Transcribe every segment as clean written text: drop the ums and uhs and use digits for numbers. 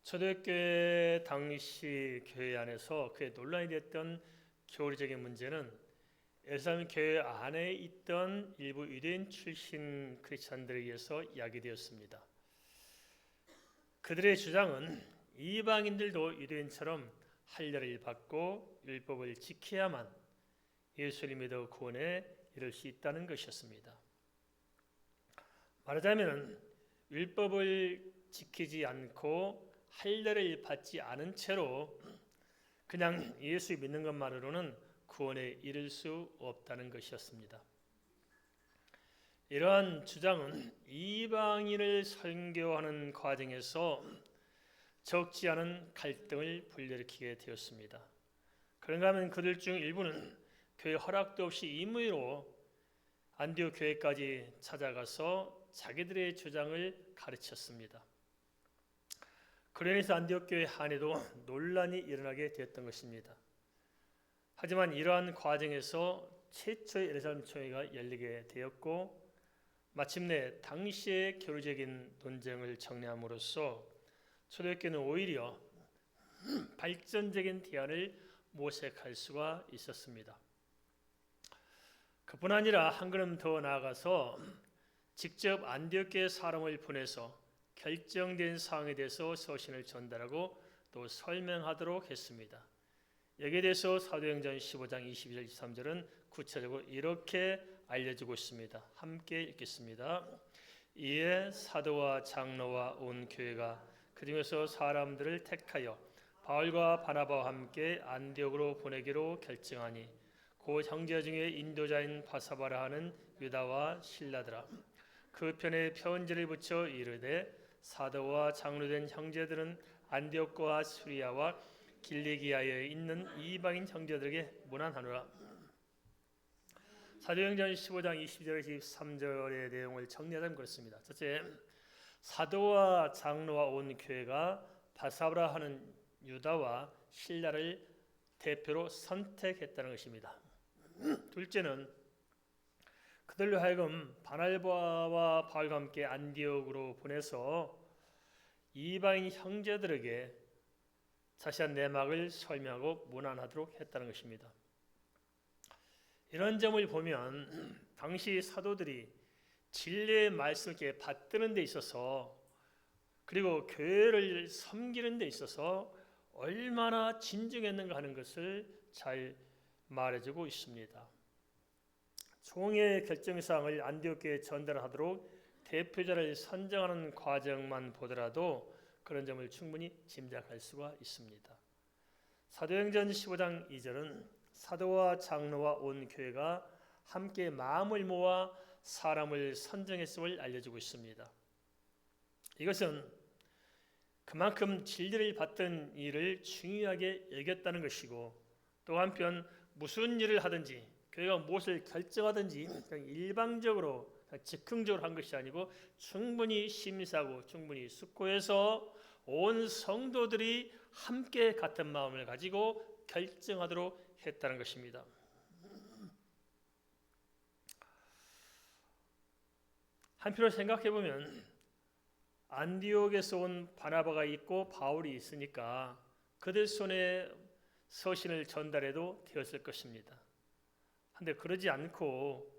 초대교회 당시 교회 안에서 그의 논란이 됐던 교리적인 문제는 예루살렘 교회 안에 있던 일부 유대인 출신 크리스천들에 의해서 야기되었습니다. 그들의 주장은 이방인들도 유대인처럼 할례를 받고 율법을 지켜야만 예수를 믿어 구원에 이를 수 있다는 것이었습니다. 말하자면 율법을 지키지 않고 할례를 받지 않은 채로 그냥 예수 믿는 것만으로는 구원에 이를 수 없다는 것이었습니다. 이러한 주장은 이방인을 선교하는 과정에서 적지 않은 갈등을 불러일으키게 되었습니다. 그런가 하면 그들 중 일부는 교회 허락도 없이 임의로 안디옥 교회까지 찾아가서 자기들의 주장을 가르쳤습니다. 그로 인해서 안디옥 교회 안에도 논란이 일어나게 되었던 것입니다. 하지만 이러한 과정에서 최초의 예루살렘 총회가 열리게 되었고 마침내 당시의 교리적인 논쟁을 정리함으로써 초대교회는 오히려 발전적인 대안을 모색할 수가 있었습니다. 그뿐 아니라 한 걸음 더 나아가서 직접 안디옥 교회 사람을 보내서 결정된 사항에 대해서 서신을 전달하고 또 설명하도록 했습니다. 여기에 대해서 사도행전 15장 22절 23절은 구체적으로 이렇게 알려주고 있습니다. 함께 읽겠습니다. 이에 사도와 장로와 온 교회가 그 중에서 사람들을 택하여 바울과 바나바와 함께 안디옥으로 보내기로 결정하니 곧 형제 중에 인도자인 바사바라 하는 유다와 실라더라. 그 편에 편지를 붙여 이르되 사도와 장로된 형제들은 안디옥과 수리아와 길리기아에 있는 이방인 형제들에게 문안하노라. 사도행전 15장 20절에서 23절의 내용을 정리하자면 그렇습니다. 첫째, 사도와 장로와 온 교회가 바사바라 하는 유다와 실라를 대표로 선택했다는 것입니다. 둘째는 그들로 하여금 바나바와 바울과 함께 안디옥으로 보내서 이방인 형제들에게 자세한 내막을 설명하고 문안하도록 했다는 것입니다. 이런 점을 보면 당시 사도들이 진리의 말씀을 이렇게 받드는 데 있어서 그리고 교회를 섬기는 데 있어서 얼마나 진중했는가 하는 것을 잘 말해주고 있습니다. 총회의 결정사항을 안디옥 교회에 전달하도록 대표자를 선정하는 과정만 보더라도 그런 점을 충분히 짐작할 수가 있습니다. 사도행전 15장 2절은 사도와 장로와 온 교회가 함께 마음을 모아 사람을 선정했음을 알려주고 있습니다. 이것은 그만큼 진리를 받던 일을 중요하게 여겼다는 것이고 또 한편 무슨 일을 하든지 교회가 무엇을 결정하든지 그냥 일방적으로 즉흥적으로 한 것이 아니고 충분히 심사하고 충분히 숙고해서 온 성도들이 함께 같은 마음을 가지고 결정하도록 했다는 것입니다. 한편으로 생각해 보면 안디옥에서 온 바나바가 있고 바울이 있으니까 그들 손에 서신을 전달해도 되었을 것입니다. 그런데 그러지 않고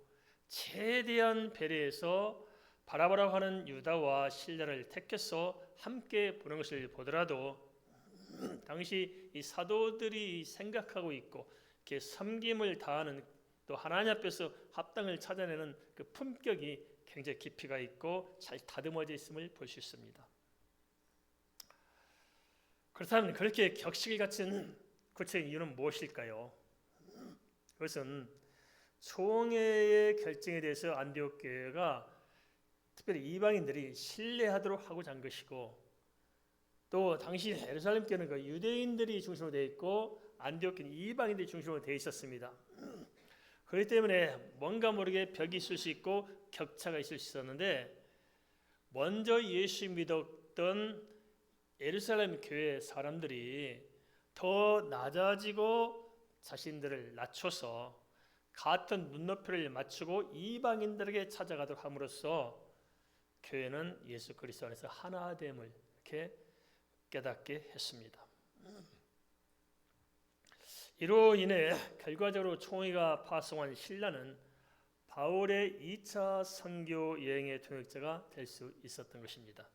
최대한 배려해서 바나바라고 하는 유다와 실라를 택해서 함께 보낸 것을 보더라도 당시 이 사도들이 생각하고 있고 이렇게 섬김을 다하는 또 하나님 앞에서 합당을 찾아내는 그 품격이 굉장히 깊이가 있고 잘 다듬어져 있음을 볼 수 있습니다. 그렇다면 그렇게 격식을 갖춘 구체적인 이유는 무엇일까요? 그것은 총회의 결정에 대해서 안디옥 교회가 특별히 이방인들이 신뢰하도록 하고자 한 것이고 또 당시 예루살렘 교회는 그 유대인들이 중심으로 되어 있고 안디옥 교회는 이방인들이 중심으로 되어 있었습니다. 그렇기 때문에 뭔가 모르게 벽이 있을 수 있고 격차가 있을 수 있었는데 먼저 예수 믿었던 예루살렘 교회 사람들이 더 낮아지고 자신들을 낮춰서 같은 눈높이를 맞추고 이방인들에게 찾아가도록 함으로써 교회는 예수 그리스도 안에서 하나됨을 이렇게 깨닫게 했습니다. 이로 인해 결과적으로 총회가 파송한 신라는 바울의 2차 선교 여행의 동역자가 될 수 있었던 것입니다.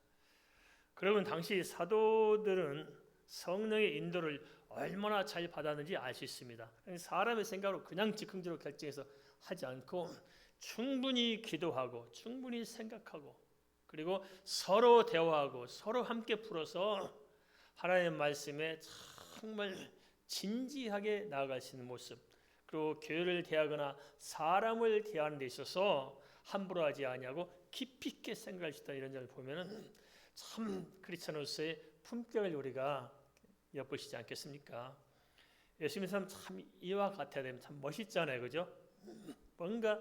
그러면 당시 사도들은 성령의 인도를 얼마나 잘 받았는지 알 수 있습니다. 사람의 생각으로 그냥 즉흥적으로 결정해서 하지 않고 충분히 기도하고 충분히 생각하고 그리고 서로 대화하고 서로 함께 풀어서 하나님의 말씀에 정말 진지하게 나아갈 수 있는 모습, 그리고 교회를 대하거나 사람을 대하는 데 있어서 함부로 하지 아니하고 깊이 있게 생각할 수 있다, 이런 점을 보면은 참 크리스천으로서의 품격을 우리가 엿보시지 않겠습니까? 예수 믿는 사람 참 이와 같아야 되면 참 멋있잖아요, 그죠? 뭔가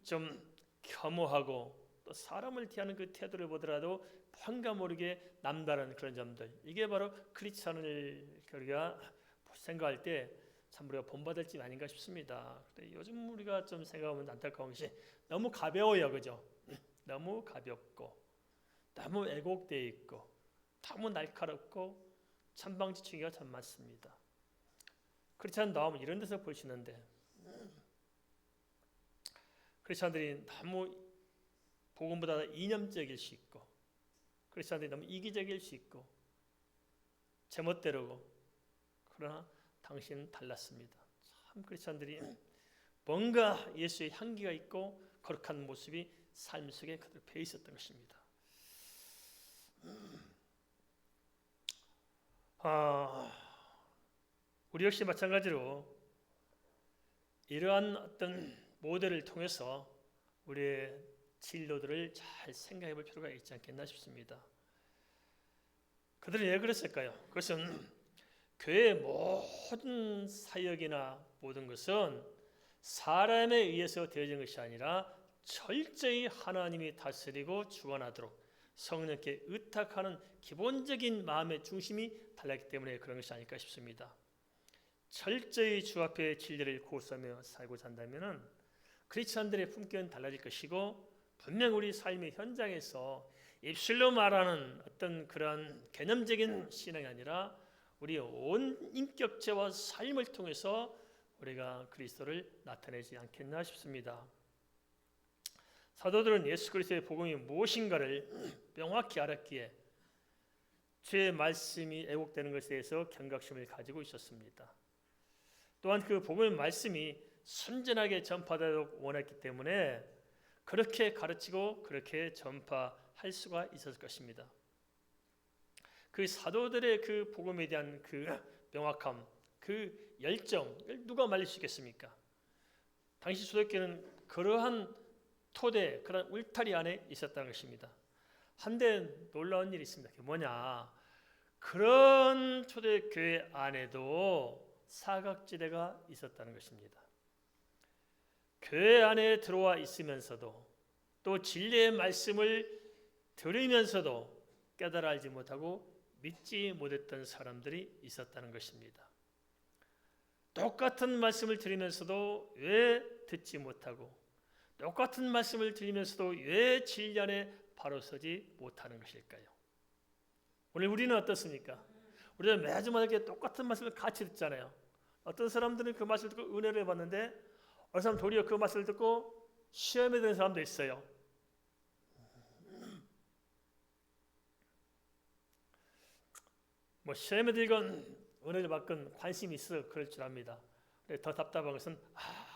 좀 겸허하고 또 사람을 대하는 그 태도를 보더라도 뭔가 모르게 남다른 그런 점들, 이게 바로 크리스천을 우리가 생각할 때 참 우리가 본받을 집 아닌가 싶습니다. 요즘 우리가 좀 생각하면 안타까운 것이 너무 가벼워요, 그죠? 너무 가볍고 너무 애곡되어 있고 너무 날카롭고 천방지축이가 참 많습니다. 크리스찬 나오면 이런 데서 보시는데 크리스찬들이 너무 복음보다 이념적일 수 있고 크리스찬들이 너무 이기적일 수 있고 제멋대로고, 그러나 당신은 달랐습니다. 참 크리스찬들이 뭔가 예수의 향기가 있고 거룩한 모습이 삶 속에 그대로 배어 있었던 것입니다. 우리 역시 마찬가지로 이러한 어떤 모델을 통해서 우리의 진로들을 잘 생각해 볼 필요가 있지 않겠나 싶습니다. 그들은 왜 그랬을까요? 그것은 교회의 모든 사역이나 모든 것은 사람에 의해서 되어진 것이 아니라 철저히 하나님이 다스리고 주관하도록 성령께 의탁하는 기본적인 마음의 중심이 달랐기 때문에 그런 것이 아닐까 싶습니다. 철저히 주 앞에 진리를 고수하며 살고자 한다면 크리스천들의 품격은 달라질 것이고, 분명 우리 삶의 현장에서 입술로 말하는 어떤 그런 개념적인 신앙이 아니라 우리의 온 인격체와 삶을 통해서 우리가 그리스도를 나타내지 않겠나 싶습니다. 사도들은 예수 그리스도의 복음이 무엇인가를 명확히 알았기에 주의 말씀이 애곡되는 것에 대해서 경각심을 가지고 있었습니다. 또한 그 복음의 말씀이 순전하게 전파되도록 원했기 때문에 그렇게 가르치고 그렇게 전파할 수가 있었을 것입니다. 그 사도들의 그 복음에 대한 그 명확함, 그 열정을 누가 말릴 수 있겠습니까? 당시 초대교회는 그러한 토대, 그런 울타리 안에 있었다는 것입니다. 한데 놀라운 일이 있습니다. 그게 뭐냐? 그런 초대교회 안에도 사각지대가 있었다는 것입니다. 교회 안에 들어와 있으면서도 또 진리의 말씀을 들으면서도 깨달아 알지 못하고 믿지 못했던 사람들이 있었다는 것입니다. 똑같은 말씀을 들으면서도 왜 듣지 못하고 똑같은 말씀을 들으면서도 왜 진리 안에 바로 서지 못하는 것일까요? 오늘 우리는 어떻습니까? 우리가 매주마다 이렇게 똑같은 말씀을 같이 듣잖아요. 어떤 사람들은 그 말씀을 듣고 은혜를 받는데 어떤 사람은 도리어 그 말씀을 듣고 시험에 드는 사람도 있어요. 뭐 시험에 들건 은혜를 받건 관심이 있어 그럴 줄 압니다. 더 답답한 것은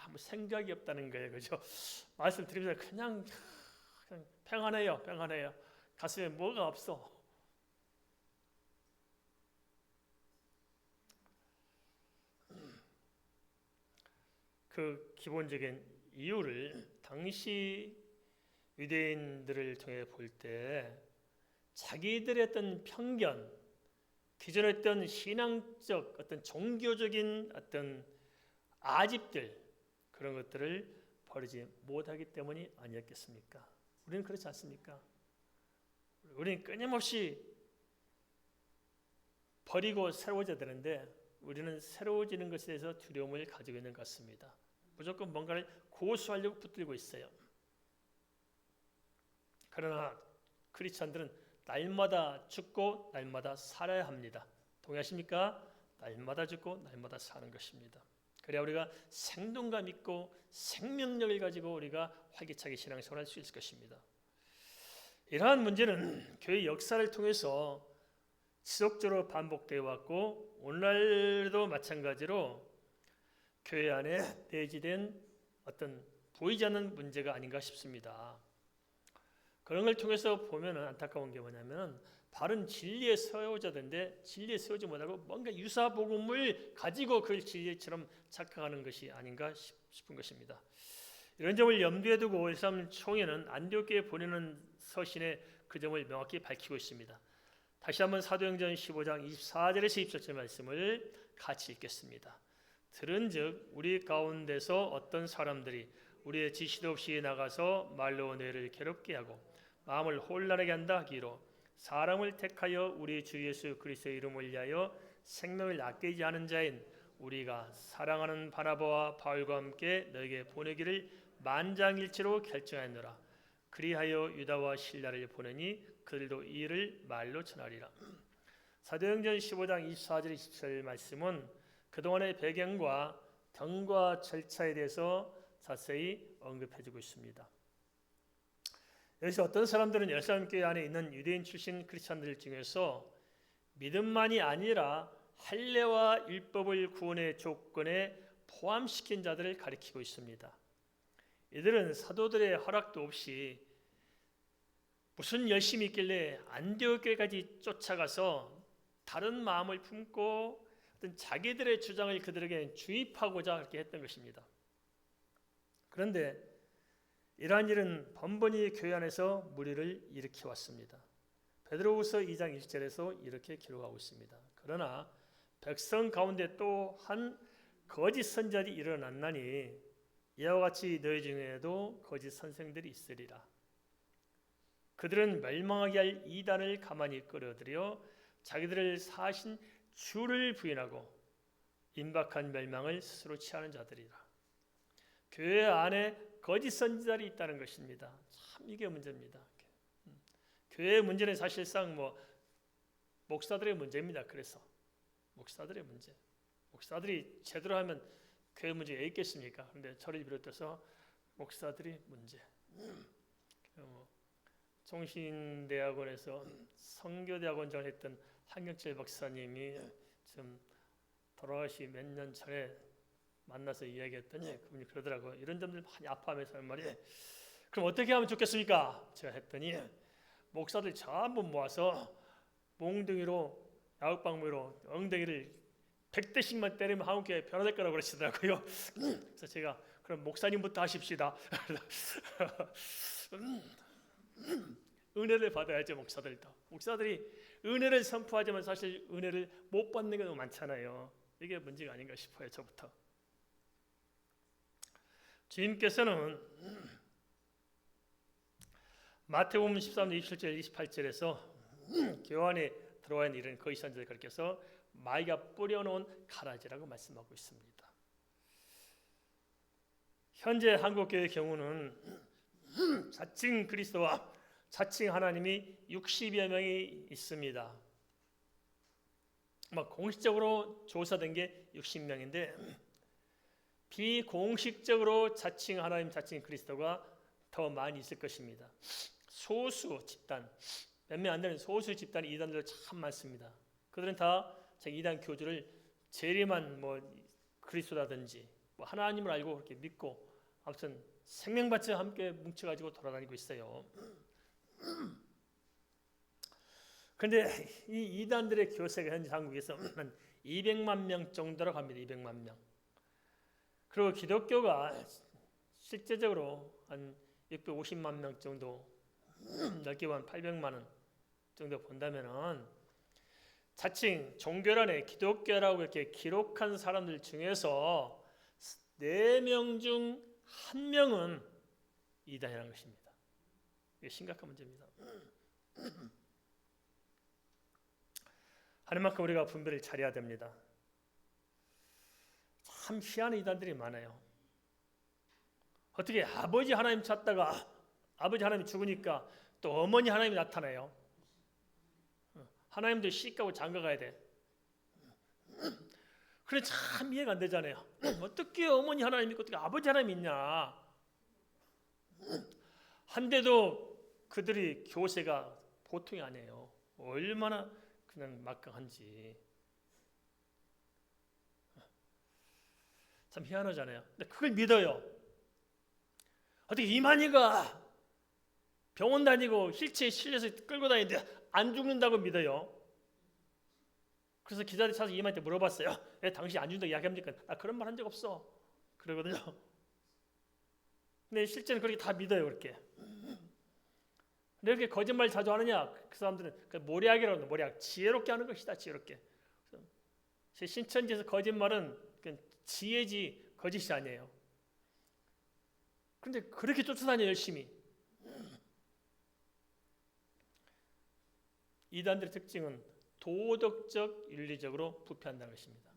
뭐 생각이 없다는 거예요, 그죠? 말씀 들으면서 그냥 평안해요, 평안해요. 가슴에 뭐가 없어. 그 기본적인 이유를 당시 유대인들을 통해 볼 때 자기들의 어떤 편견, 기존에 했던 신앙적 어떤 종교적인 어떤 아집들, 그런 것들을 버리지 못하기 때문이 아니었겠습니까? 우리는 그렇지 않습니까? 우리는 끊임없이 버리고 새로워져야 되는데 우리는 새로워지는 것에 대해서 두려움을 가지고 있는 것 같습니다. 무조건 뭔가를 고수하려고 붙들고 있어요. 그러나 크리스찬들은 날마다 죽고 날마다 살아야 합니다. 동의하십니까? 날마다 죽고 날마다 사는 것입니다. 그래야 우리가 생동감 있고 생명력을 가지고 우리가 활기차게 신앙생활을 할 수 있을 것입니다. 이러한 문제는 교회 역사를 통해서 지속적으로 반복되어 왔고 오늘날도 마찬가지로 교회 안에 내재된 어떤 보이지 않는 문제가 아닌가 싶습니다. 그런 걸 통해서 보면 안타까운 게 뭐냐면 바른 진리에 세워져야 되는데 진리에 세우지 못하고 뭔가 유사복음을 가지고 그걸 진리처럼 착각하는 것이 아닌가 싶은 것입니다. 이런 점을 염두에 두고 1.3 총회는 안디옥교에 보내는 서신에 그 점을 명확히 밝히고 있습니다. 다시 한번 사도행전 15장 24절에서 27절 말씀을 같이 읽겠습니다. 들은즉 우리 가운데서 어떤 사람들이 우리의 지시도 없이 나가서 말로 뇌를 괴롭게 하고 마음을 혼란하게 한다 하기로 사람을 택하여 우리 주 예수 그리스도의 이름을 위하여 생명을 아끼지 않은 자인 우리가 사랑하는 바나바와 바울과 함께 너에게 보내기를 만장일치로 결정하였노라. 그리하여 유다와 실라를 보내니 그들도 이 일을 말로 전하리라. 사도행전 15장 24절 27절 말씀은 그동안의 배경과 경과 절차에 대해서 자세히 언급해주고 있습니다. 여기서 어떤 사람들은 예루살렘 교회 안에 있는 유대인 출신 크리스찬들 중에서 믿음만이 아니라 할례와 율법을 구원의 조건에 포함시킨 자들을 가리키고 있습니다. 이들은 사도들의 허락도 없이 무슨 열심이 있길래 안디옥 교회까지 쫓아가서 다른 마음을 품고 어떤 자기들의 주장을 그들에게 주입하고자 그렇게 했던 것입니다. 그런데 이러한 일은 번번이 교회 안에서 무리를 일으켜 왔습니다. 베드로후서 2장 1절에서 이렇게 기록하고 있습니다. 그러나 백성 가운데 또 한 거짓 선지자들이 일어났나니 이와 같이 너희 중에도 거짓 선생들이 있으리라. 그들은 멸망하게 할 이단을 가만히 끌어들여 자기들을 사신 주를 부인하고 임박한 멸망을 스스로 취하는 자들이라. 교회 안에 거짓 선지자들이 있다는 것입니다. 참 이게 문제입니다. 교회의 문제는 사실상 목사들의 문제입니다. 그래서 목사들의 문제. 목사들이 제대로 하면 교회 문제가 있겠습니까? 그런데 저를 비롯해서 목사들이 문제. 종신대학원에서 성교대학원장을 했던 한경철 박사님이 지금 돌아가시 몇 년 전에 만나서 이야기했더니 그분이 그러더라고요. 이런 점들 많이 아파하면서 하는 말이 그럼 어떻게 하면 좋겠습니까? 제가 했더니 목사들 전부 모아서 몽둥이로 야구방망이로 엉덩이를 100대씩만 때리면 한국교회 변화될 거라고 그러시더라고요. 그래서 제가 그럼 목사님부터 하십시다. 은혜를 받아야죠. 목사들도. 목사들이 은혜를 선포하지만 사실 은혜를 못 받는 게 너무 많잖아요. 이게 문제가 아닌가 싶어요. 저부터. 주님께서는 마태복음 13장 27절 28절에서 교환에 들어와 있는 이런 거짓 선지자를 가리켜서 마귀가 뿌려놓은 가라지라고 말씀하고 있습니다. 현재 한국교회의 경우는 자칭 그리스도와 자칭 하나님이 60여 명이 있습니다. 공식적으로 조사된 게 60명인데 비공식적으로 자칭 하나님, 자칭 그리스도가 더 많이 있을 것입니다. 소수 집단, 몇 명 안 되는 소수 집단 이단들 참 많습니다. 그들은 다 자기 이단 교주를 재림한 그리스도라든지 하나님을 알고 그렇게 믿고 아무튼 생명받쳐 함께 뭉쳐가지고 돌아다니고 있어요. 그런데 이 이단들의 교세가 현재 한국에서 한 200만 명 정도라고 합니다. 200만 명. 그리고 기독교가 실제적으로 한 650만 명 정도, 넓게 보면 800만 원 정도 본다면은 자칭 종교란에 기독교라고 이렇게 기록한 사람들 중에서 4명 중 1명은 이단이라는 것입니다. 이게 심각한 문제입니다. 하는 만큼 우리가 분별을 잘해야 됩니다. 참 희한한 이단들이 많아요. 어떻게 아버지 하나님 찾다가 아버지 하나님이 죽으니까 또 어머니 하나님이 나타나요. 하나님도 시집가고 장가가야 돼. 그래 참 이해가 안 되잖아요. 어떻게 어머니 하나님 믿고 어떻게 아버지 하나님 믿냐. 한데도 그들이 교세가 보통이 아니에요. 얼마나 그냥 막강한지. 참 희한하잖아요. 근데 그걸 믿어요. 어떻게 이만희가 병원 다니고 휠체어에 실려서 끌고 다니는데 안 죽는다고 믿어요. 그래서 기자들이 찾아서 이만희한테 물어봤어요. 왜 당신이 안 죽는다고 이야기합니까? 나 그런 말 한 적 없어. 그러거든요. 근데 실제는 그렇게 다 믿어요. 그렇게. 왜 이렇게 거짓말 자주 하느냐? 그 사람들은 그 모략이라고 하는 모략. 지혜롭게 하는 것이다. 지혜롭게. 신천지에서 거짓말은 지혜지 거짓이 아니에요. 그런데 그렇게 쫓아다녀 열심히. 이단들의 특징은 도덕적, 윤리적으로 부패한다는 것입니다.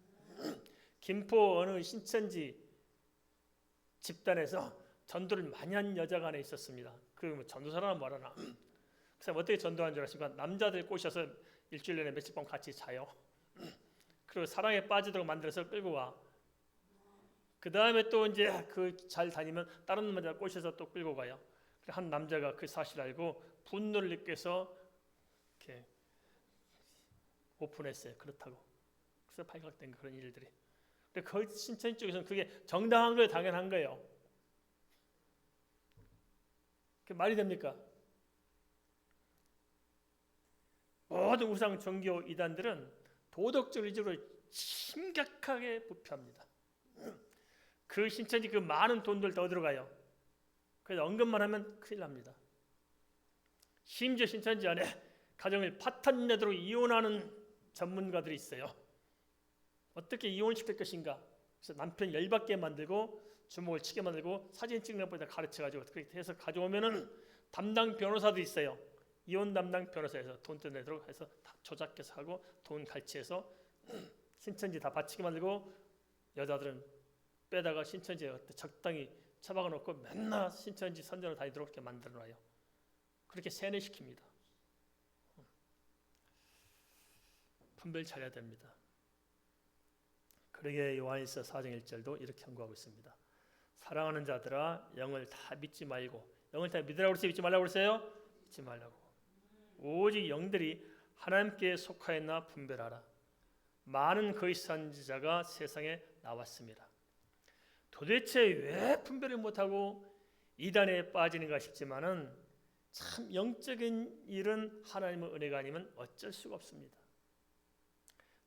김포 어느 신천지 집단에서 전도를 많이 한 여자가 하나 있었습니다. 그 전도사라는 뭐라나. 그 사람 어떻게 전도한 줄 아십니까? 남자들 꼬셔서 일주일 내내 며칠 밤 같이 자요. 그리고 사랑에 빠지도록 만들어서 끌고 와. 그 다음에 또 이제 그 잘 다니면 다른 남자 꼬셔서 또 끌고 가요. 한 남자가 그 사실 알고 분노를 느껴서 이렇게 오픈했어요. 그렇다고. 그래서 발각된 그런 일들이. 근데 거의 신천지 쪽에서는 그게 정당한 거예요. 당연한 거예요. 그게 말이 됩니까? 모든 우상 종교 이단들은 도덕적 의지로 심각하게 부패합니다. 그 신천지 그 많은 돈들 더 들어가요. 그래서 언급만 하면 큰일 납니다. 심지어 신천지 안에 가정을 파탄 내도록 이혼하는 전문가들이 있어요. 어떻게 이혼시킬 것인가? 그래서 남편 열받게 만들고 주먹을 치게 만들고 사진 찍는 것보다 가르쳐가지고 그렇게 해서 가져오면은 담당 변호사도 있어요. 이혼 담당 변호사에서 돈 떼내도록 해서 다 조작해서 하고 돈 갈취해서 신천지 다 바치게 만들고 여자들은 빼다가 신천지에 적당히 처박아 놓고 맨날 신천지 선전을 다니도록 이렇게 만들어놔요. 그렇게 세뇌시킵니다. 분별 잘해야 됩니다. 그러게 요한일서 4장 1절도 이렇게 경고하고 있습니다. 사랑하는 자들아 영을 다 믿지 말고 영을 다 믿으라고 그랬어요? 믿지 말라고 그랬어요? 믿지 말라고. 오직 영들이 하나님께 속하였나 분별하라. 많은 거짓 선지자가 세상에 나왔습니다. 도대체 왜 분별을 못하고 이단에 빠지는가 싶지만은 참 영적인 일은 하나님의 은혜가 아니면 어쩔 수가 없습니다.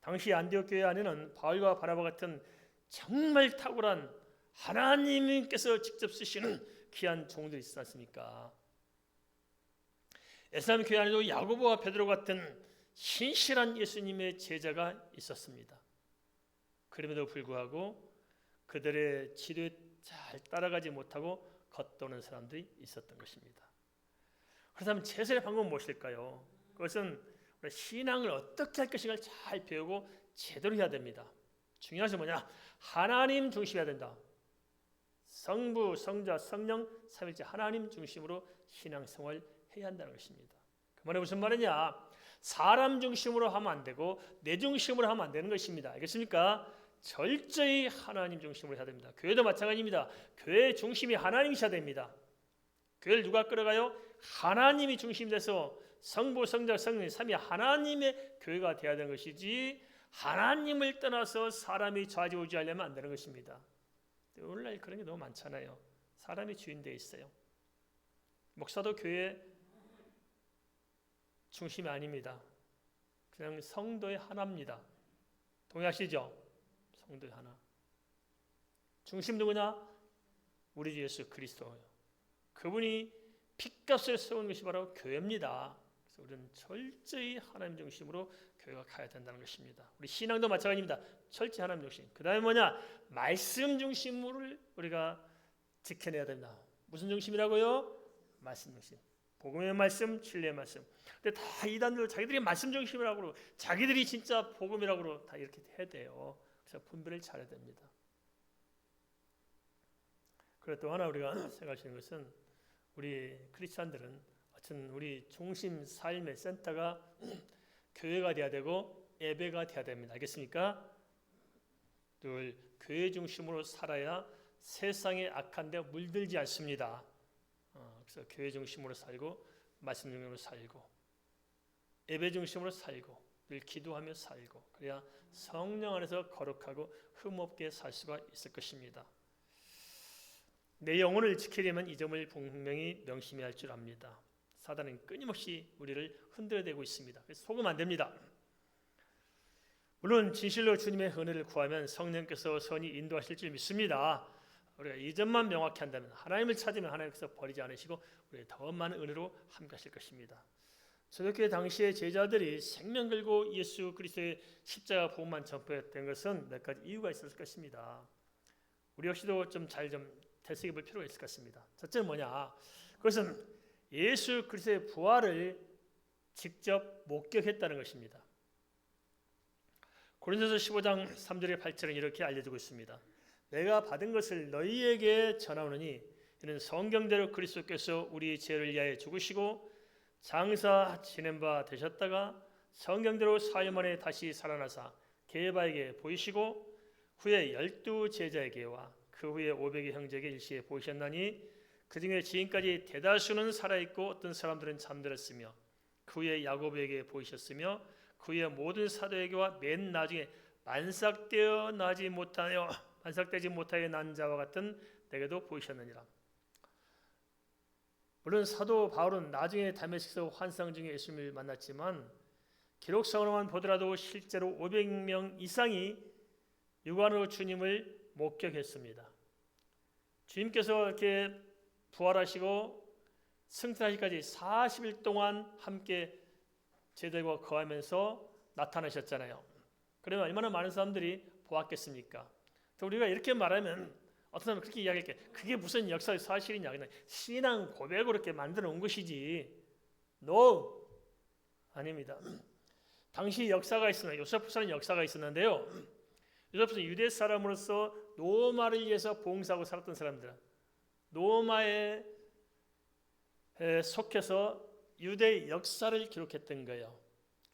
당시 안디옥 교회 안에는 바울과 바나바 같은 정말 탁월한 하나님께서 직접 쓰시는 귀한 종들이 있지 않습니까? 에스라임 교회 안에도 야고보와 베드로 같은 신실한 예수님의 제자가 있었습니다. 그럼에도 불구하고 그들의 지도에 잘 따라가지 못하고 겉도는 사람들이 있었던 것입니다. 그렇다면 제사의 방법은 무엇일까요? 그것은 신앙을 어떻게 할 것인가를 잘 배우고 제대로 해야 됩니다. 중요한 것은 뭐냐? 하나님 중심이어야 된다. 성부, 성자, 성령, 삼위일체 하나님 중심으로 신앙생활 해야 한다는 것입니다. 그 말은 무슨 말이냐? 사람 중심으로 하면 안 되고 내 중심으로 하면 안 되는 것입니다. 알겠습니까? 철저히 하나님 중심으로 해야 됩니다. 교회도 마찬가지입니다. 교회 중심이 하나님이셔야 됩니다. 교회를 누가 끌어가요? 하나님이 중심이 돼서 성부, 성자, 성령, 삼위 하나님의 교회가 되어야 되는 것이지 하나님을 떠나서 사람이 좌지우지하려면 안 되는 것입니다. 오늘날 그런 게 너무 많잖아요. 사람이 주인 되어 있어요. 목사도 교회 중심이 아닙니다. 그냥 성도의 하나입니다. 동의하시죠? 성도의 하나. 중심 누구냐? 우리 주 예수 그리스도예요. 그분이 핏값을 세운 것이 바로 교회입니다. 그래서 우리는 철저히 하나님 중심으로 교회가 가야 된다는 것입니다. 우리 신앙도 마찬가지입니다. 철저히 하나님 중심. 그 다음에 뭐냐? 말씀 중심으로 우리가 지켜내야 됩니다. 무슨 중심이라고요? 말씀 중심. 복음의 말씀, 진리의 말씀. 근데 다 이단들 자기들이 말씀 중심이라고 그러고 자기들이 진짜 복음이라고 그러고 다 이렇게 해야 돼요. 그래서 분별을 잘해야 됩니다. 그리고 또 하나 우리가 생각할 수 있는 것은 우리 크리스찬들은 어쨌든 우리 중심 삶의 센터가 교회가 돼야 되고 예배가 돼야 됩니다. 알겠습니까? 늘 교회 중심으로 살아야 세상의 악한 데 물들지 않습니다. 그래서 교회 중심으로 살고 말씀 중심으로 살고 예배 중심으로 살고 늘 기도하며 살고 그래야 성령 안에서 거룩하고 흠없게 살 수가 있을 것입니다. 내 영혼을 지키려면 이 점을 분명히 명심해야 할 줄 압니다. 사단은 끊임없이 우리를 흔들어대고 있습니다. 그래서 속으면 안 됩니다. 물론 진실로 주님의 은혜를 구하면 성령께서 선히 인도하실 줄 믿습니다. 우리가 이 점만 명확히 한다면 하나님을 찾으면 하나님께서 버리지 않으시고 우리의 더 많은 은혜로 함께하실 것입니다. 초대교회 당시의 제자들이 생명 걸고 예수 그리스도의 십자가 복음만 전파했던 것은 몇 가지 이유가 있었을 것입니다. 우리 역시도 좀 되새겨 볼 필요가 있을 것 같습니다. 첫째는 뭐냐? 그것은 예수 그리스도의 부활을 직접 목격했다는 것입니다. 고린도서 15장 3절에 8절은 이렇게 알려주고 있습니다. 내가 받은 것을 너희에게 전하오니 이는 성경대로 그리스도께서 우리 죄를 위하여 죽으시고 장사 지낸 바 되셨다가 성경대로 사흘 만에 다시 살아나사 게바에게 보이시고 후에 12 제자에게와 그 후에 500의 형제에게 일시에 보이셨나니 그 중에 지금까지 대다수는 살아있고 어떤 사람들은 잠들었으며 그 후에 야고보에게 보이셨으며 그 후에 모든 사도에게와 맨 나중에 만삭되지 못하여 난 자와 같은 내게도 보이셨느니라. 물론 사도 바울은 나중에 다메섹에서 환상 중에 예수님을 만났지만 기록상으로만 보더라도 실제로 500명 이상이 육안으로 주님을 목격했습니다. 주님께서 이렇게 부활하시고 승천하시기까지 40일 동안 함께 제자들과 거하면서 나타나셨잖아요. 그러면 얼마나 많은 사람들이 보았겠습니까? 우리가 이렇게 말하면 어떤 사람은 그렇게 이야기할게. 그게 무슨 역사의 사실이냐? 그냥 신앙 고백으로 이렇게 만들어 온 것이지. No, 아닙니다. 당시 역사가 있었는데 요세푸스라는 역사가 있었는데요. 요세푸스는 유대 사람으로서 로마를 위해서 봉사하고 살았던 사람들. 로마에 속해서 유대 역사를 기록했던 거예요.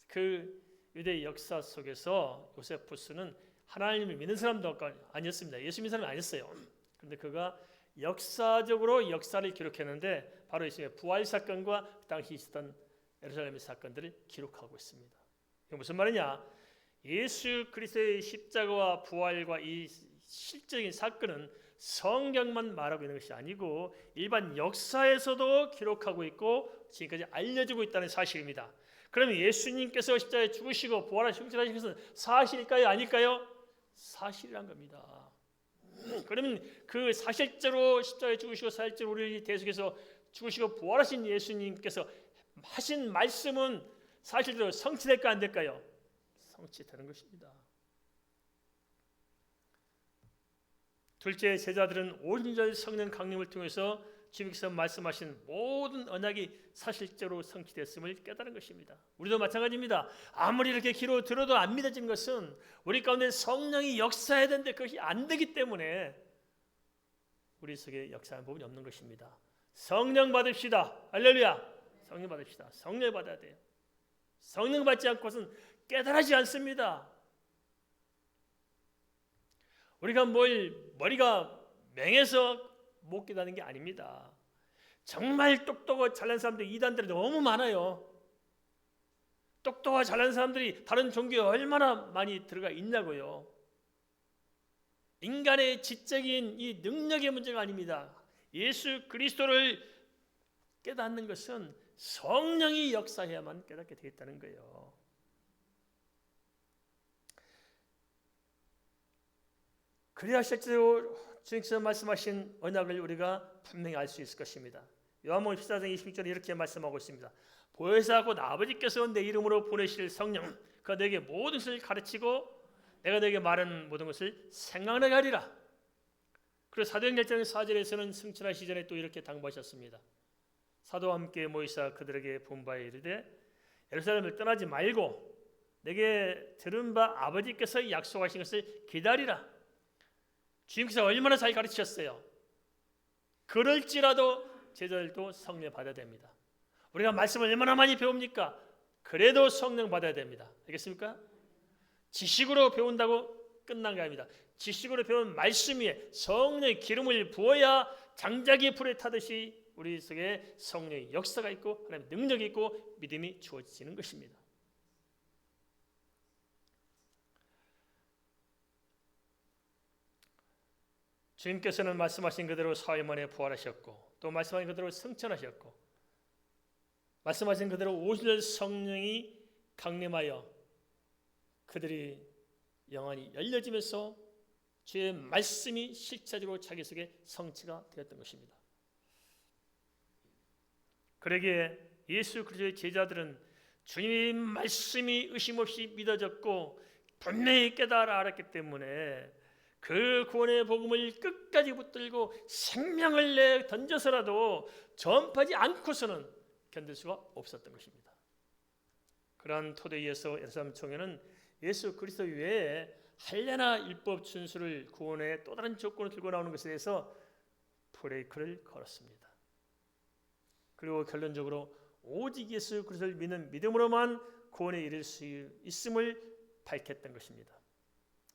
그 유대 역사 속에서 요세푸스는 하나님을 믿는 사람도 아니었습니다. 예수 믿는 사람이 아니었어요. 그런데 그가 역사적으로 역사를 기록했는데 바로 예수님의 부활 사건과 그 당시 있었던 예루살렘의 사건들을 기록하고 있습니다. 이게 무슨 말이냐? 예수 그리스도의 십자가와 부활과 이 실적인 사건은 성경만 말하고 있는 것이 아니고 일반 역사에서도 기록하고 있고 지금까지 알려지고 있다는 사실입니다. 그러면 예수님께서 십자가에 죽으시고 부활하시고 승천하신 것은 사실일까요? 아닐까요? 사실이란 겁니다. 그러면 그 사실대로 십자가에 죽으시고 사실대로 우리를 대속해서 죽으시고 부활하신 예수님께서 하신 말씀은 사실대로 성취될까 안 될까요? 성취되는 것입니다. 둘째, 제자들은 오순절 성령 강림을 통해서 주님께서 말씀하신 모든 언약이 사실적으로 성취됐음을 깨달은 것입니다. 우리도 마찬가지입니다. 아무리 이렇게 귀로 들어도 안 믿어진 것은 우리 가운데 성령이 역사해야 되는데 그것이 안 되기 때문에 우리 속에 역사하는 부분이 없는 것입니다. 성령 받읍시다. 할렐루야. 성령 받읍시다. 성령 받아야 돼요. 성령 받지 않고서는 깨달아지지 않습니다. 우리가 머리가 맹해서 못 깨닫는 게 아닙니다. 정말 똑똑하고 잘난 사람들이 이단들이 너무 많아요. 똑똑하고 잘난 사람들이 다른 종교에 얼마나 많이 들어가 있냐고요. 인간의 지적인 이 능력의 문제가 아닙니다. 예수 그리스도를 깨닫는 것은 성령이 역사해야만 깨닫게 되겠다는 거예요. 그래야 실제로 주님께서 말씀하신 언약을 우리가 분명히 알 수 있을 것입니다. 요한복음 14장 26절에 이렇게 말씀하고 있습니다. 보혜사 곧 아버지께서 내 이름으로 보내실 성령 그가 너에게 모든 것을 가르치고 내가 너에게 말하는 모든 것을 생각나게 하리라. 그리고 사도행전 4절에서는 승천하시기 전에 또 이렇게 당부하셨습니다. 사도와 함께 모이사 그들에게 분바에 이르되 예루살렘을 떠나지 말고 내게 들은 바 아버지께서 약속하신 것을 기다리라. 주님께서 얼마나 잘 가르치셨어요. 그럴지라도 제자들도 성령 받아야 됩니다. 우리가 말씀을 얼마나 많이 배웁니까? 그래도 성령 받아야 됩니다. 알겠습니까? 지식으로 배운다고 끝난 게 아닙니다. 지식으로 배운 말씀 위에 성령의 기름을 부어야 장작이 불에 타듯이 우리 속에 성령의 역사가 있고 하나님의 능력이 있고 믿음이 주어지는 것입니다. 주님께서는 말씀하신 그대로 사흘 만에 부활하셨고 또 말씀하신 그대로 승천하셨고 말씀하신 그대로 오실 성령이 강림하여 그들이 영안이 열려지면서 주의 말씀이 실체적으로 자기 속에 성취가 되었던 것입니다. 그러기에 예수 그리스도의 제자들은 주님의 말씀이 의심 없이 믿어졌고 분명히 깨달아 알았기 때문에 그 구원의 복음을 끝까지 붙들고 생명을 내 던져서라도 전파하지 않고서는 견딜 수가 없었던 것입니다. 그러한 토대에서 예루살렘 총회는 예수 그리스도 외에 할례나 율법 준수를 구원의 또 다른 조건을 들고 나오는 것에 대해서 브레이크를 걸었습니다. 그리고 결론적으로 오직 예수 그리스도를 믿는 믿음으로만 구원에 이를 수 있음을 밝혔던 것입니다.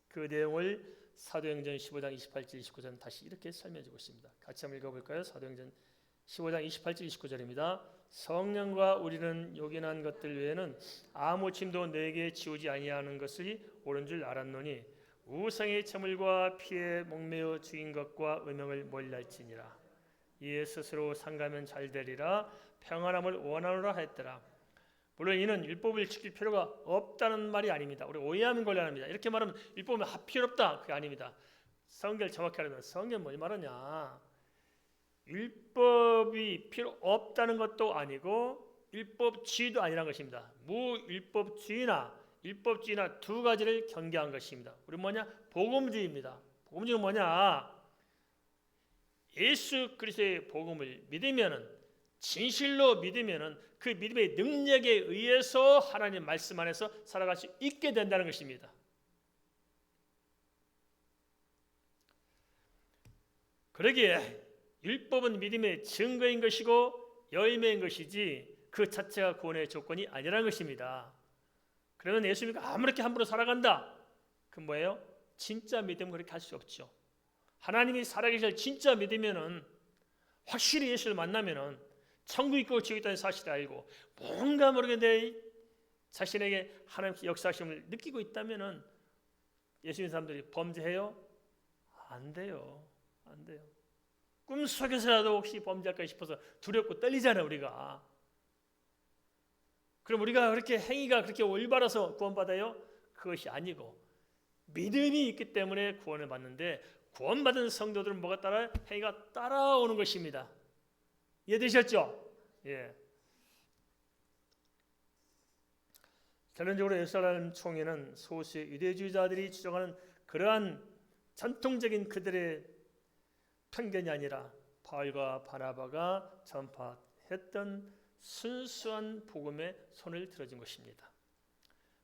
그 내용을 사도행전 15장 28절 29절은 다시 이렇게 설명해주고 있습니다. 같이 한번 읽어볼까요? 사도행전 15장 28절 29절입니다. 성령과 우리는 요긴한 것들 외에는 아무 짐도 너에게 지우지 아니하는 것이 옳은 줄 알았노니 우상의 제물과 피에 목매어 죽인 것과 음행을 멀리할지니라. 이에 스스로 상가면 잘 되리라 평안함을 원하노라 했더라. 물론 이는 율법을 지킬 필요가 없다는 말이 아닙니다. 우리 오해하면 곤란합니다. 이렇게 말하면 율법은 필요 없다. 그게 아닙니다. 성경을 정확히 하려면 성경은 뭘 말하냐. 율법이 필요 없다는 것도 아니고 율법주의도 아니라는 것입니다. 무율법주의나 율법주의나 두 가지를 경계한 것입니다. 우리 뭐냐? 복음주의입니다. 복음주의는 뭐냐? 예수 그리스도의 복음을 믿으면은 진실로 믿으면은 그 믿음의 능력에 의해서 하나님 말씀 안에서 살아갈 수 있게 된다는 것입니다. 그러기에 율법은 믿음의 증거인 것이고 열매인 것이지 그 자체가 구원의 조건이 아니라는 것입니다. 그러면 예수님이 아무렇게 함부로 살아간다. 그건 뭐예요? 진짜 믿음은 그렇게 할 수 없죠. 하나님이 살아계실 진짜 믿으면은 확실히 예수를 만나면은 천국 있고 지옥 있다는 사실을 알고 뭔가 모르게 내 자신에게 하나님의 역사하심을 느끼고 있다면은 예수 믿는 사람들이 범죄해요? 안 돼요. 안 돼요. 꿈속에서라도 혹시 범죄할까 싶어서 두렵고 떨리잖아요, 우리가. 그럼 우리가 그렇게 행위가 그렇게 올바라서 구원받아요? 그것이 아니고 믿음이 있기 때문에 구원을 받는데 구원받은 성도들은 뭐가 따라요? 행위가 따라오는 것입니다. 이해되셨죠? 예. 결론적으로 예루살렘 총회는 소수의 유대주의자들이 주장하는 그러한 전통적인 그들의 편견이 아니라 바울과 바나바가 전파했던 순수한 복음에 손을 들어준 것입니다.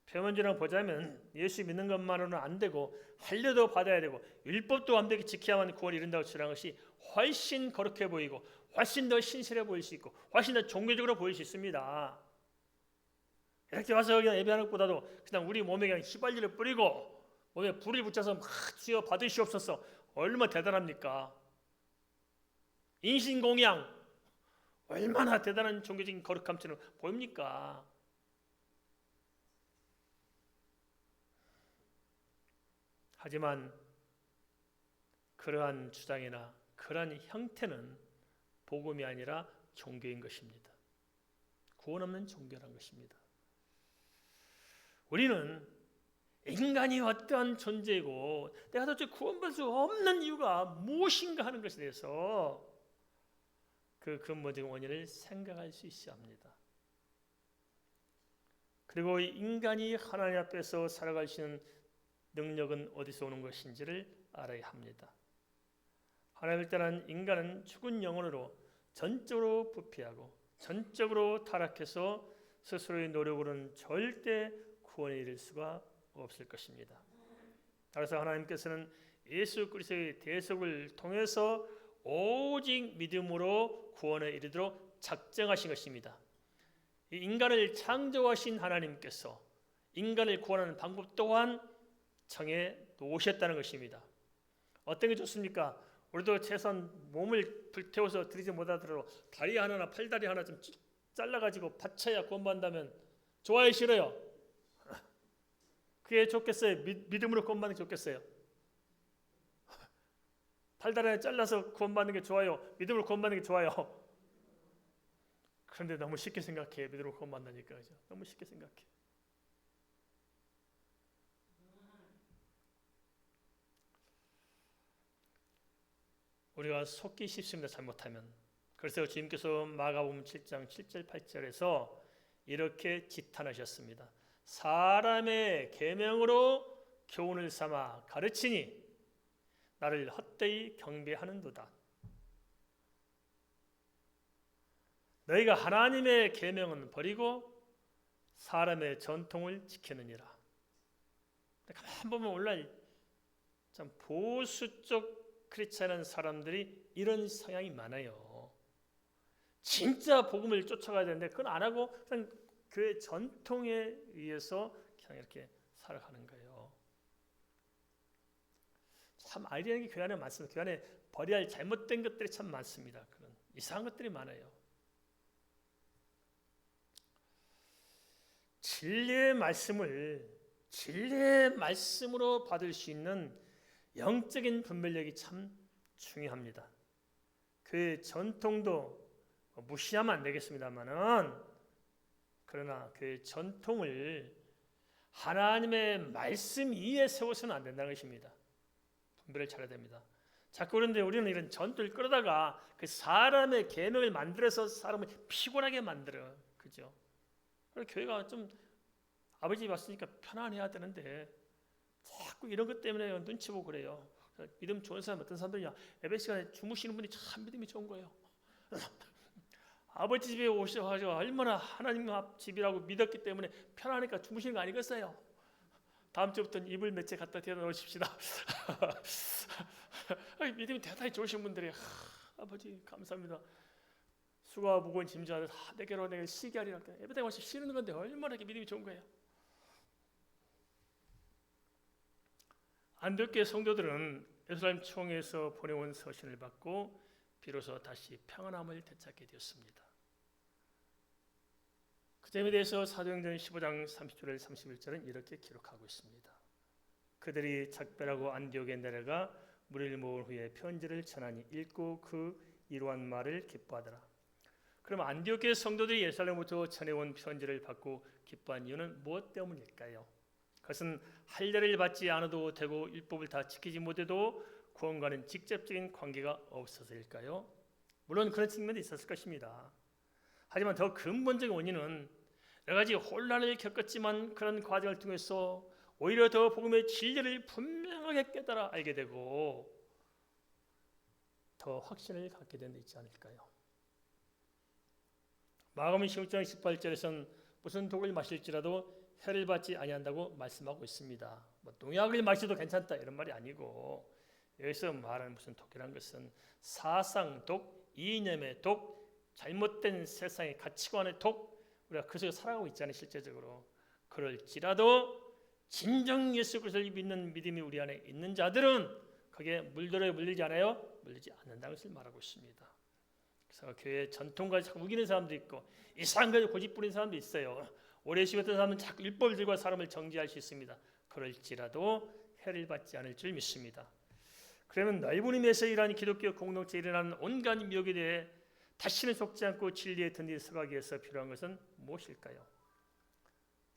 표면적으로 보자면 예수 믿는 것만으로는 안 되고 할례도 받아야 되고 율법도 완벽히 지켜야만 구원을 이룬다고 주장한 것이 훨씬 거룩해 보이고 훨씬 더 신실해 보일 수 있고 훨씬 더 종교적으로 보일 수 있습니다. 이렇게 와서 그냥 예배하는 것보다도 그냥 우리 몸에 그냥 휘발유를 뿌리고 몸에 불을 붙여서 막 주여 받으시옵소서 얼마나 대단합니까? 인신공양 얼마나 대단한 종교적인 거룩함처럼 보입니까? 하지만 그러한 주장이나 그러한 형태는 복음이 아니라 종교인 것입니다. 구원 없는 종교란 것입니다. 우리는 인간이 어떠한 존재이고 내가 도대체 구원받을 수 없는 이유가 무엇인가 하는 것에 대해서 그 근본적인 원인을 생각할 수 있어야 합니다. 그리고 인간이 하나님 앞에서 살아갈 수 있는 능력은 어디서 오는 것인지를 알아야 합니다. 하나님을 떠난 인간은 죽은 영혼으로 전적으로 부패하고 전적으로 타락해서 스스로의 노력으로는 절대 구원에 이를 수가 없을 것입니다. 따라서 하나님께서는 예수 그리스도의 대속을 통해서 오직 믿음으로 구원에 이르도록 작정하신 것입니다. 이 인간을 창조하신 하나님께서 인간을 구원하는 방법 또한 정해 놓으셨다는 것입니다. 어떤 게 좋습니까? 우리도 최소한 몸을 불태워서 들이지 못하더라도 다리 하나나 팔다리 하나 좀 잘라가지고 바쳐야 구원받는다면 좋아요, 싫어요? 그게 좋겠어요? 믿음으로 구원받는 게 좋겠어요? 팔다리 하나 잘라서 구원받는 게 좋아요? 믿음으로 구원받는 게 좋아요? 그런데 너무 쉽게 생각해. 믿음으로 구원받는다니까. 그죠? 너무 쉽게 생각해. 우리가 속기 쉽습니다. 잘못하면. 그래서 주님께서 마가복음 7장 7절 8절에서 이렇게 지탄하셨습니다. 사람의 계명으로 교훈을 삼아 가르치니 나를 헛되이 경배하는도다. 너희가 하나님의 계명은 버리고 사람의 전통을 지키느니라. 가만 보면 오늘날 참 보수 쪽 크리스찬한 사람들이 이런 성향이 많아요. 진짜 복음을 쫓아가야 되는데 그건 안 하고 그냥 교회 전통에 의해서 그냥 이렇게 살아가는 거예요. 참 아이러니한 게 교회 안에 많습니다. 교회 안에 버려야 할 잘못된 것들이 참 많습니다. 그런 이상한 것들이 많아요. 진리의 말씀으로 받을 수 있는 영적인 분별력이 참 중요합니다. 그 전통도 무시하면 안 되겠습니다만은 그러나 그 전통을 하나님의 말씀 위에 세워서는 안 된다는 것입니다. 분별을 잘해야 됩니다. 자꾸 그런데 우리는 이런 전통을 끌어다가 그 사람의 계명을 만들어서 사람을 피곤하게 만들어. 그죠? 교회가 좀 아버지 집 왔으니까 편안해야 되는데 자꾸 이런 것 때문에 눈치 보고 그래요. 믿음 좋은 사람 어떤 사람들이냐, 예배 시간에 주무시는 분이 참 믿음이 좋은 거예요. 아버지 집에 오셔가지고 얼마나 하나님 앞 집이라고 믿었기 때문에 편하니까 주무시는 거 아니겠어요? 다음 주부터는 이불 몇 채 갖다 대어 놓으십시다. 믿음이 대단히 좋으신 분들이 아버지 감사합니다. 수고와 무거운 짐자들 내게로 내게 쉬게 하리라. 예배당에 와서 쉬는 건데 얼마나 믿음이 좋은 거예요. 안디옥교회 성도들은 예루살렘 총회에서 보내온 서신을 받고 비로소 다시 평안함을 되찾게 되었습니다. 그 점에 대해서 사도행전 15장 30절 31절은 이렇게 기록하고 있습니다. 그들이 작별하고 안디옥에 내려가 무리를 모은 후에 편지를 전하니 읽고 그 이러한 말을 기뻐하더라. 그럼 안디옥교회 성도들이 예루살렘부터 전해온 편지를 받고 기뻐한 이유는 무엇 때문일까요? 그것은 할례를 받지 않아도 되고 율법을 다 지키지 못해도 구원과는 직접적인 관계가 없어서일까요? 물론 그런 측면도 있었을 것입니다. 하지만 더 근본적인 원인은 여러 가지 혼란을 겪었지만 그런 과정을 통해서 오히려 더 복음의 진리를 분명하게 깨달아 알게 되고 더 확신을 갖게 된 데 있지 않을까요? 마가복음 16장 18절에서는 무슨 독을 마실지라도 해를 받지 아니한다고 말씀하고 있습니다. 농약을 마셔도 괜찮다 이런 말이 아니고 여기서 말하는 무슨 독이란 것은 사상독, 이념의 독, 잘못된 세상의 가치관의 독, 우리가 그 속에 살아가고 있잖아요. 실제적으로 그럴지라도 진정 예수 그리스도를 믿는 믿음이 우리 안에 있는 자들은 거기에 물들지 않아요? 물리지 않는다는 것을 말하고 있습니다. 그래서 교회 전통과 자꾸 우기는 사람도 있고 이상한 것을 고집 부리는 사람도 있어요. 오래 심었던 사람은 자꾸 율법을 들고 사람을 정죄할 수 있습니다. 그럴지라도 해를 받지 않을 줄 믿습니다. 그러면 넓은 의미에서 일하는 기독교 공동체에 일어나는 온갖 미혹에 대해 다시는 속지 않고 진리의 든든히 서가기 위해서 필요한 것은 무엇일까요?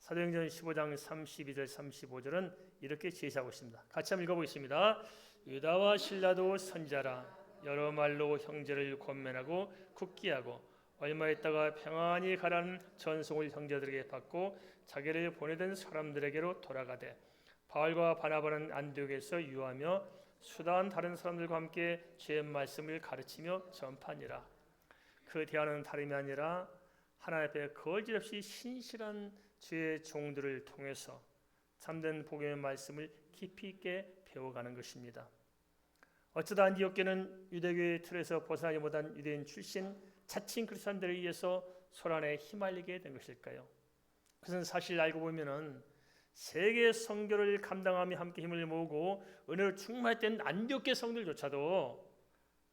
사도행전 15장 32절 35절은 이렇게 제시하고 있습니다. 같이 한번 읽어보겠습니다. 유다와 신라도 선지자라 여러 말로 형제를 권면하고 굳게 하고 얼마 있다가 평안히 가라는 전송을 형제들에게 받고 자기를 보내던 사람들에게로 돌아가되 바울과 바나바는 안디옥에서 유하며 수다한 다른 사람들과 함께 주의 말씀을 가르치며 전파하니라. 그 대화는 다름이 아니라 하나님 앞에 거짓없이 신실한 주의 종들을 통해서 참된 복음의 말씀을 깊이 있게 배워가는 것입니다. 어쩌다 안디옥교는 유대교의 틀에서 벗어나지 못한 유대인 출신 자칭 그리스도인들에 의해서 소란에 휘말리게 된 것일까요? 그것은 사실 알고 보면은 세계 선교를 감당하며 함께 힘을 모으고 은혜로 충만했던 안디옥 성도들조차도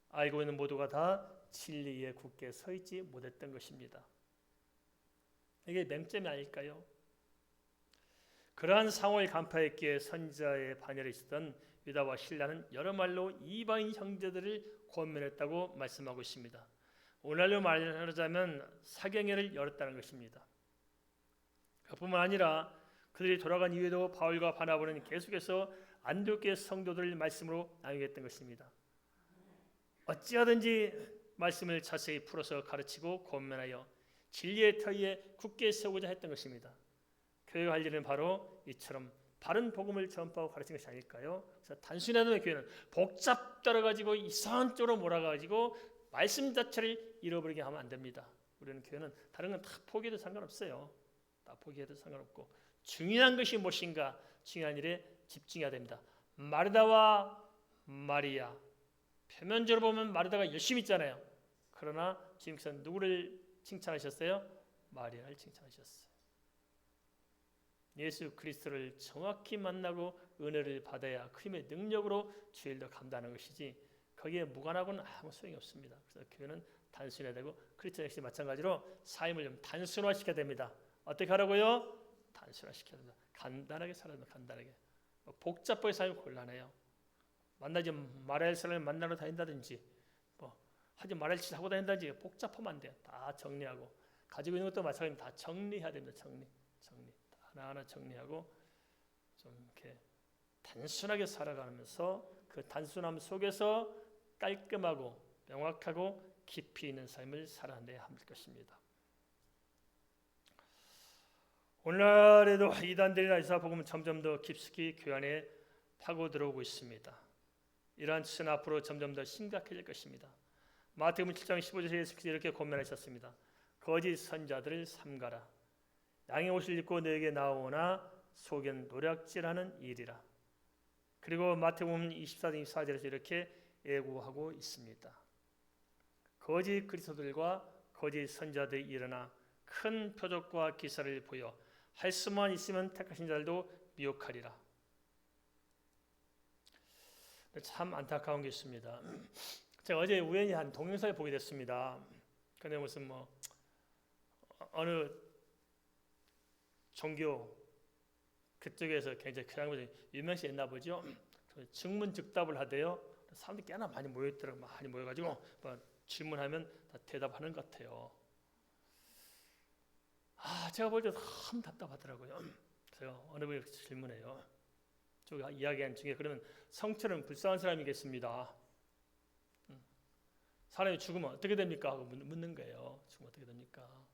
알고 있는 모두가 다 진리에 굳게 서 있지 못했던 것입니다. 이게 맹점이 아닐까요? 그러한 상황을 간파했기에 선지자의 반열에 있었던 유다와 실라는 여러 말로 이방인 형제들을 권면했다고 말씀하고 있습니다. 오늘날로 말하자면 사경회를 열었다는 것입니다. 그뿐만 아니라 그들이 돌아간 이후에도 바울과 바나바는 계속해서 안디옥의 성도들을 말씀으로 나누게 했던 것입니다. 어찌하든지 말씀을 자세히 풀어서 가르치고 권면하여 진리의 터위에 굳게 세우고자 했던 것입니다. 교회가 할 일은 바로 이처럼 바른 복음을 전파하고 가르치는 것이 아닐까요? 그래서 단순한 교회는 복잡들어 가지고 이상한 쪽으로 몰아가지고 말씀 자체를 잃어버리게 하면 안 됩니다. 우리는 교회는 다른 건 다 포기해도 상관없어요. 다 포기해도 상관없고 중요한 것이 무엇인가, 중요한 일에 집중해야 됩니다. 마르다와 마리아, 표면적으로 보면 마르다가 열심히 있잖아요. 그러나 주님께서 누구를 칭찬하셨어요? 마리아를 칭찬하셨어요. 예수 그리스도를 정확히 만나고 은혜를 받아야 그 힘의 능력으로 주의 일도 감당하는 것이지 거기에 무관하고는 아무 소용이 없습니다. 그래서 교회는 단순해야 되고 크리스천 역시 마찬가지로 삶을 좀 단순화시켜야 됩니다. 어떻게 하라고요? 단순화시켜야 됩니다. 간단하게 살아야 됩니다. 간단하게. 복잡하게 살면 곤란해요. 만나지 말아야 할 사람을 만나러 다닌다든지 하지 말아야 할 짓을 하고 다닌다든지 복잡하면 안 돼요. 다 정리하고 가지고 있는 것도 마찬가지로 다 정리해야 됩니다. 정리. 하나하나 정리하고 좀 이렇게 단순하게 살아가면서 그 단순함 속에서 깔끔하고 명확하고 깊이 있는 삶을 살아내야 할 것입니다. 오늘날에도 이단들이나 이사복음은 점점 더 깊숙이 교회 안에 파고 들어오고 있습니다. 이러한 추세는 앞으로 점점 더 심각해질 것입니다. 마태복음 7장 15절에 예수께서 이렇게 권면하셨습니다. 거짓 선자들을 삼가라. 양의 옷을 입고 너에게 나오나 속엔 노략질하는 일이라. 그리고 마태복음 24장 24절에서 이렇게 예고하고 있습니다. 거짓 그리스도들과 거짓 선자들이 일어나 큰 표적과 기사를 보여 할 수만 있으면 택하신 자들도 미혹하리라. 참 안타까운 게 있습니다. 제가 어제 우연히 한 동영상을 보게 됐습니다. 근데 무슨 어느 종교 그쪽에서 굉장히 그냥 유명시했나 보죠. 증문즉답을 하대요. 사람들이 꽤나 많이 모였더라고요. 많이 모여가지고 질문하면 다 대답하는 것 같아요. 제가 볼 때 참 답답하더라고요. 그래서 어느 분이 질문해요. 저 이야기한 중에 그러면 성철은 불쌍한 사람이겠습니다. 사람이 죽으면 어떻게 됩니까? 하고 묻는 거예요. 죽으면 어떻게 됩니까?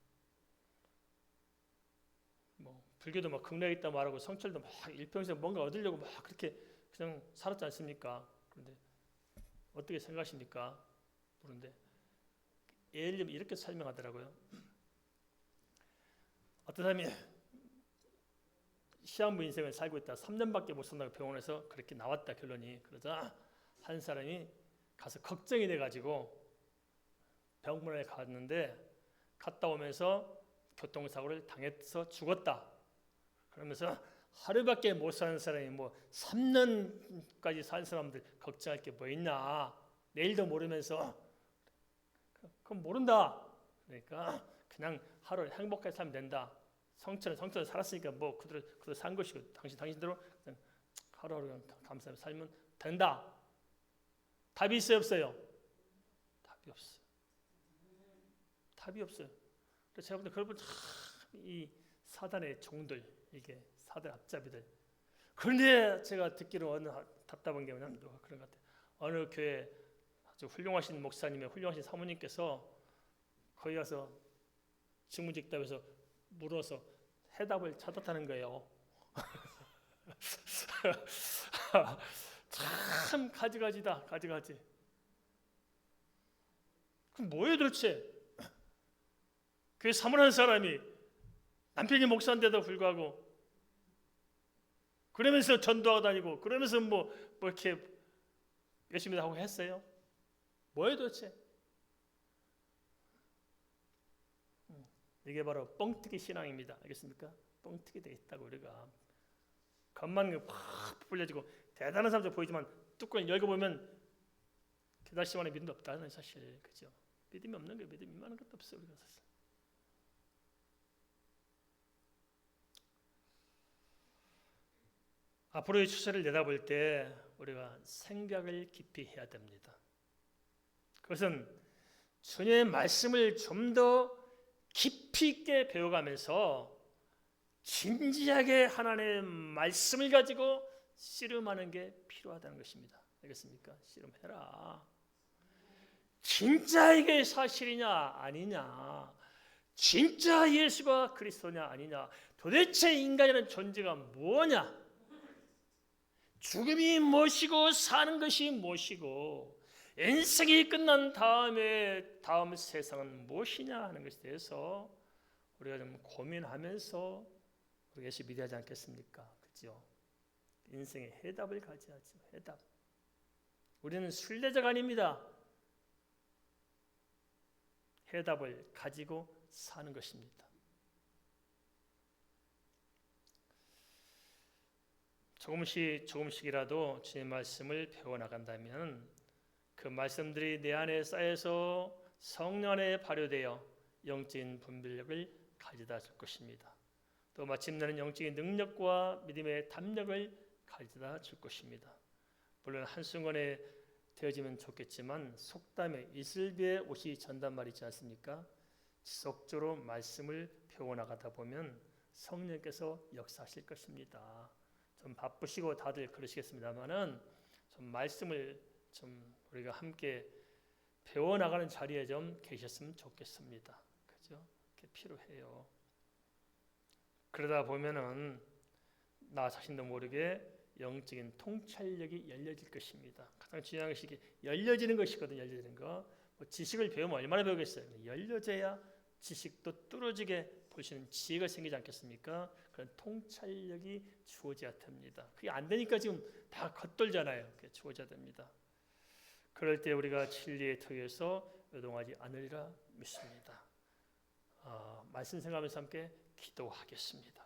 불교도 막 극락이 있다 말하고 성철도 막 일평생 뭔가 얻으려고 막 그렇게 그냥 살았지 않습니까? 그런데 어떻게 생각하십니까? 그런데 예를 들면 이렇게 설명하더라고요. 어떤 사람이 시한부 인생을 살고 있다. 3년밖에 못 산다고 병원에서 그렇게 나왔다 결론이. 그러자 한 사람이 가서 걱정이 돼가지고 병원에 갔는데 갔다 오면서 교통사고를 당해서 죽었다. 그러면서 하루밖에 못 사는 사람이 3년까지 산 사람들 걱정할 게 뭐 있나. 내일도 모르면서 그럼 모른다. 그러니까 그냥 하루 행복하게 살면 된다. 성철은 살았으니까 그대로 산 것이고 당신대로 그냥 하루하루 감사하며 살면 된다. 답이 있어요, 없어요? 답이 없어요. 답이 없어요. 그래서 제가 볼 때 그걸 이 사단의 종들, 이게 사단 앞잡이들. 그런데 제가 듣기로 어느 답답한 게 뭐냐면 그런 것 같아요. 어느 교회 아주 훌륭하신 목사님의 훌륭하신 사모님께서 거기 가서 직무직답에서 물어서 해답을 찾았다는 거예요. 참 가지가지다, 가지가지. 그럼 뭐예요 도대체? 그 사모하는 사람이 남편이 목사인데도 불구하고 그러면서 전도하고 다니고 그러면서 뭐 이렇게 열심히 하고 했어요? 뭐예요 도대체? 이게 바로 뻥튀기 신앙입니다. 알겠습니까? 뻥튀기 돼 있다고. 우리가 겉만 팍 불려지고 대단한 사람들 보이지만 뚜껑을 열고보면 그다시만의 믿음도 없다는 사실. 그죠? 믿음이 없는 거예요. 믿음이 많은 것도 없어요. 우리가 사실. 앞으로의 추세를 내다볼 때 우리가 생각을 깊이 해야 됩니다. 그것은 주님의 말씀을 좀 더 깊이 있게 배워가면서 진지하게 하나님의 말씀을 가지고 씨름하는 게 필요하다는 것입니다. 알겠습니까? 씨름해라. 진짜 이게 사실이냐 아니냐, 진짜 예수가 그리스도냐 아니냐, 도대체 인간이라는 존재가 뭐냐, 죽음이 무엇이고 사는 것이 무엇이고 인생이 끝난 다음 세상은 무엇이냐 하는 것에 대해서 우리가 좀 고민하면서 우리 예수 믿어야 하지 않겠습니까? 그렇죠? 인생의 해답을 가져야죠. 해답. 우리는 순례자가 아닙니다. 해답을 가지고 사는 것입니다. 조금씩이라도 주님의 말씀을 배워나간다면 그 말씀들이 내 안에 쌓여서 성령 안에 발효되어 영적인 분별력을 가져다 줄 것입니다. 또 마침내는 영적인 능력과 믿음의 담력을 가져다 줄 것입니다. 물론 한순간에 되어지면 좋겠지만 속담에 이슬비에 옷이 전단 말이 있지 않습니까? 지속적으로 말씀을 배워나가다 보면 성령께서 역사하실 것입니다. 좀 바쁘시고 다들 그러시겠습니다만은 좀 말씀을 좀 우리가 함께 배워나가는 자리에 좀 계셨으면 좋겠습니다. 그죠? 그게 필요해요. 그러다 보면은 나 자신도 모르게 영적인 통찰력이 열려질 것입니다. 가장 중요한 것이 열려지는 것이거든요. 열려지는 거. 뭐 지식을 배우면 얼마나 배우겠어요? 열려져야 지식도 뚫어지게 볼 수 있는 지혜가 생기지 않겠습니까? 그런 통찰력이 주어져야 됩니다. 그게 안 되니까 지금 다 겉돌잖아요. 그게 주어져야 됩니다. 그럴 때 우리가 진리의 터에서 요동하지 않으리라 믿습니다. 말씀 생각하면서 함께 기도하겠습니다.